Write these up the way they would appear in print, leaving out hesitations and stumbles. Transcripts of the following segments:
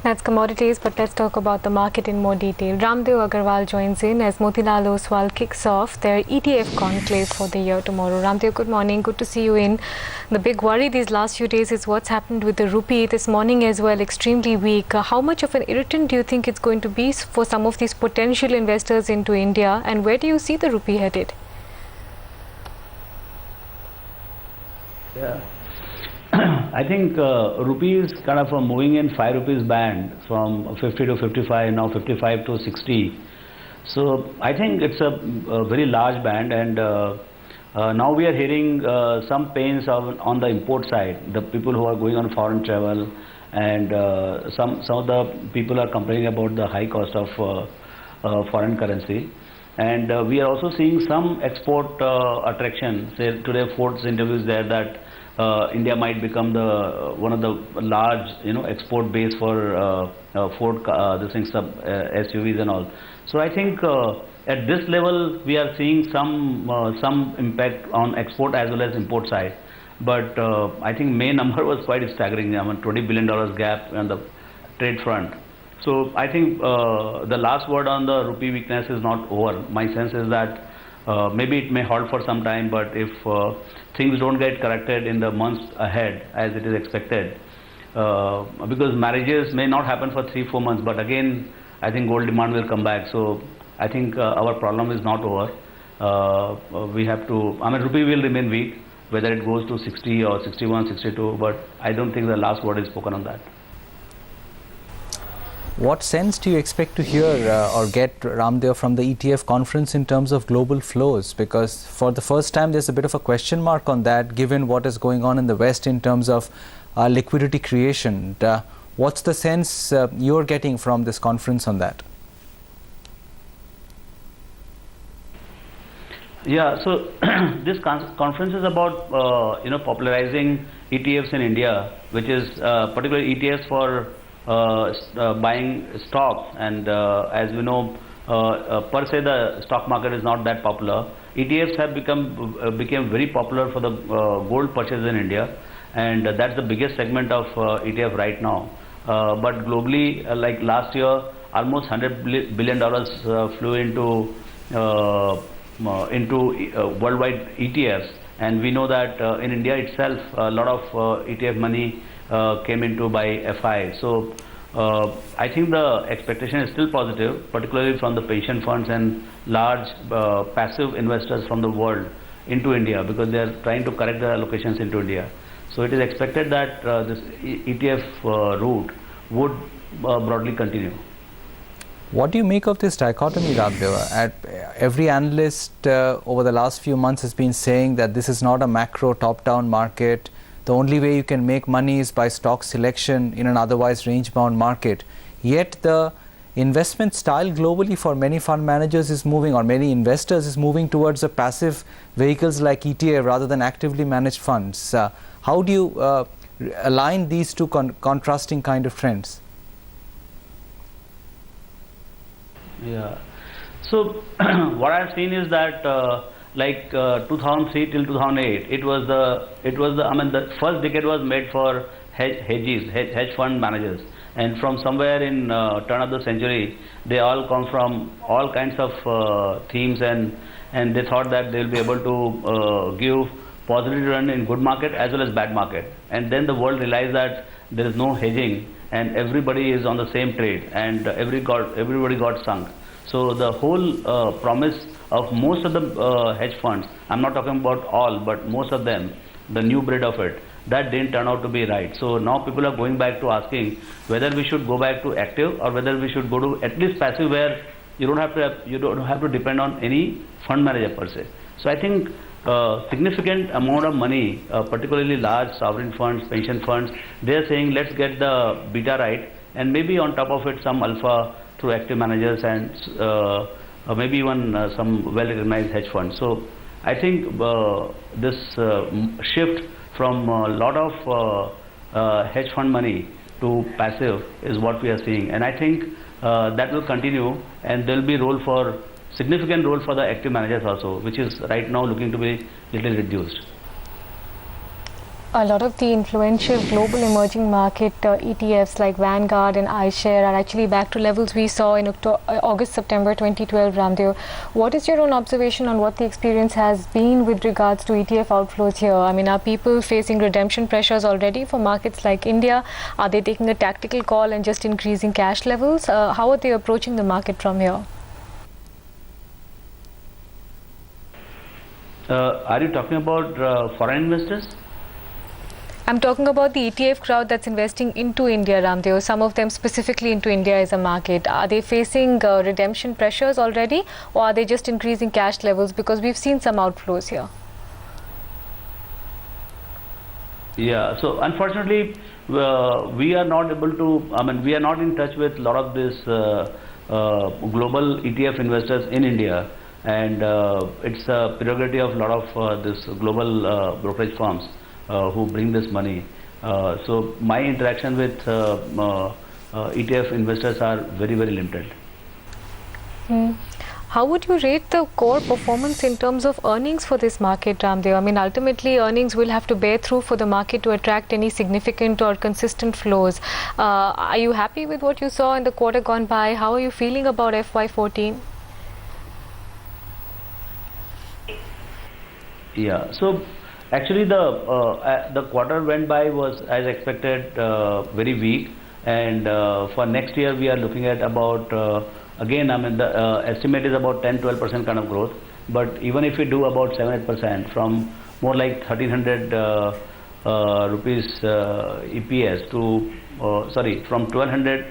That's commodities, but let's talk about the market in more detail. Ramdev Agarwal joins in as Motilal Oswal kicks off their ETF conclave for the year tomorrow. Ramdev, good morning. Good to see you in. The big worry these last few days is what's happened with the rupee this morning as well, extremely weak. How much of an irritant do you think it's going to be for some of these potential investors into India, and where do you see the rupee headed? Yeah. I think rupee is kind of moving in 5 rupees band from 50 to 55, now 55 to 60. So I think it's a very large band, and now we are hearing some pains on the import side. The people who are going on foreign travel, and some of the people are complaining about the high cost of foreign currency. And we are also seeing some export attraction. Say today Ford's interviews there that India might become one of the large export base for Ford SUVs and all. So I think at this level we are seeing some impact on export as well as import side. But I think May number was quite staggering. I mean, $20 billion gap on the trade front. So I think the last word on the rupee weakness is not over. My sense is that maybe it may halt for some time, but if things don't get corrected in the months ahead as it is expected, because marriages may not happen for 3-4 months, but again I think gold demand will come back. So I think our problem is not over. We have to, I mean, rupee will remain weak, whether it goes to 60 or 61, 62, but I don't think the last word is spoken on that. What sense do you expect to hear or get, Ramdev, from the ETF conference in terms of global flows? Because for the first time, there's a bit of a question mark on that, given what is going on in the West in terms of liquidity creation. What's the sense you're getting from this conference on that? Yeah, so this conference is about popularizing ETFs in India, which is particularly ETFs for buying stocks, and as we know, per se the stock market is not that popular. ETFs have became very popular for the gold purchase in India, and that's the biggest segment of ETF right now. But globally, like last year, almost $100 billion flew into worldwide ETFs, and we know that in India itself, a lot of ETF money came into by FI. So I think the expectation is still positive, particularly from the pension funds and large passive investors from the world into India, because they are trying to correct their allocations into India. So it is expected that this ETF route would broadly continue. What do you make of this dichotomy, Ramdev? Every analyst over the last few months has been saying that this is not a macro top-down market. The only way you can make money is by stock selection in an otherwise range-bound market. Yet the investment style globally for many fund managers is moving, or many investors is moving towards the passive vehicles like ETF rather than actively managed funds. How do you align these two contrasting kind of trends? Yeah. So what I've seen is that like 2003 till 2008, it was the I mean the first decade was made for hedge fund managers, and from somewhere in turn of the century, they all come from all kinds of themes, and they thought that they'll be able to give positive return in good market as well as bad market. And then the world realized that there is no hedging and everybody is on the same trade, and everybody got sunk. So the whole promise of most of the hedge funds, I'm not talking about all, but most of them, the new breed of it, that didn't turn out to be right. So now people are going back to asking whether we should go back to active or whether we should go to at least passive, where you don't have to depend on any fund manager per se. So I think significant amount of money, particularly large sovereign funds, pension funds, they're saying let's get the beta right, and maybe on top of it some alpha through active managers, and maybe even some well-recognized hedge funds. So I think this shift from a lot of hedge fund money to passive is what we are seeing, and I think that will continue, and there will be significant role for the active managers also, which is right now looking to be little reduced. A lot of the influential global emerging market ETFs like Vanguard and iShare are actually back to levels we saw in August-September 2012, Ramdev. What is your own observation on what the experience has been with regards to ETF outflows here? I mean, are people facing redemption pressures already for markets like India? Are they taking a tactical call and just increasing cash levels? How are they approaching the market from here? Are you talking about foreign investors? I'm talking about the ETF crowd that's investing into India, Ramdev, some of them specifically into India as a market. Are they facing redemption pressures already, or are they just increasing cash levels? Because we've seen some outflows here. Yeah, so unfortunately, we are not able to, we are not in touch with a lot of this global ETF investors in India, and it's a prerogative of a lot of this global brokerage firms who bring this money. So my interaction with ETF investors are very, very limited. How would you rate the core performance in terms of earnings for this market, Ramdev? I mean, ultimately earnings will have to bear through for the market to attract any significant or consistent flows. Are you happy with what you saw in the quarter gone by? How are you feeling about FY14? Yeah, so actually the quarter went by was as expected very weak, and for next year we are looking at about again the estimate is about 10-12% kind of growth, but even if we do about 7-8% from more like 1300 rupees EPS to from 1200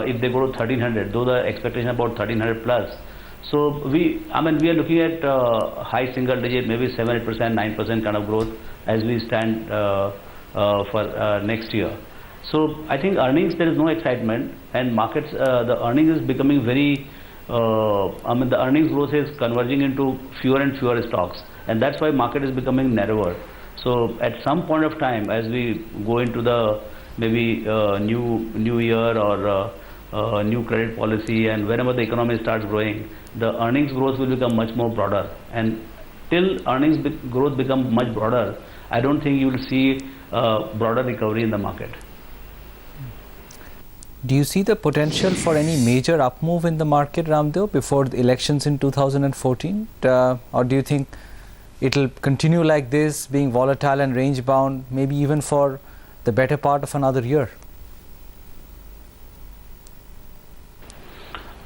if they go to 1300, though the expectation about 1300 plus. So we are looking at high single digit, maybe 7-8%, 9% kind of growth as we stand for next year. So I think earnings, there is no excitement, and markets, the earnings is becoming very, the earnings growth is converging into fewer and fewer stocks, and that's why market is becoming narrower. So at some point of time, as we go into the maybe new year or new credit policy, and whenever the economy starts growing, the earnings growth will become much more broader, and till earnings growth become much broader, I don't think you will see broader recovery in the market. Do you see the potential for any major up move in the market, Ramdev, before the elections in 2014? Or do you think it will continue like this, being volatile and range bound, maybe even for the better part of another year?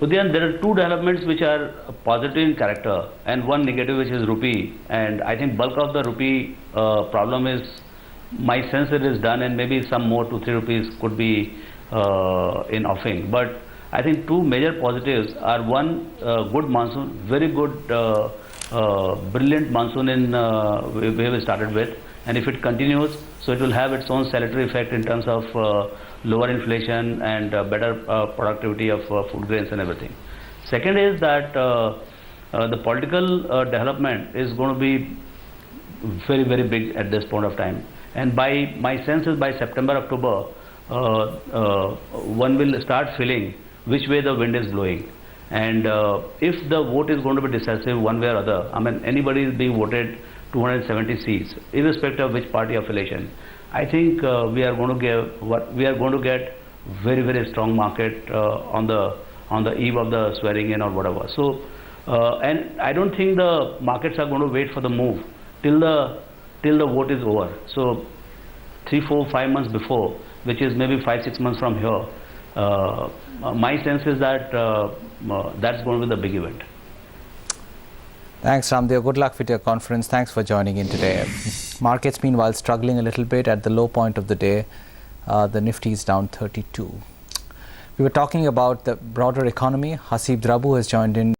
Udyan, there are two developments which are positive in character and one negative, which is rupee. And I think bulk of the rupee problem is, my sense it is done, and maybe some more 2-3 rupees could be in offing. But I think two major positives are, one, good monsoon, very good, brilliant monsoon in where we started with, and if it continues, so it will have its own salutary effect in terms of lower inflation and better productivity of food grains and everything. Second is that the political development is going to be very, very big at this point of time, and by my sense is by September, October, one will start feeling which way the wind is blowing. And if the vote is going to be decisive one way or other, anybody is being voted 270 seats, irrespective of which party affiliation, I think we are going to get very, very strong market on the eve of the swearing in or whatever. So and I don't think the markets are going to wait for the move till the vote is over. So 3, 4, 5 months before, which is maybe 5-6 months from here, my sense is that that's going to be the big event. Thanks, Ramdev. Good luck with your conference. Thanks for joining in today. Markets, meanwhile, struggling a little bit at the low point of the day. The Nifty is down 32. We were talking about the broader economy. Hasib Drabu has joined in.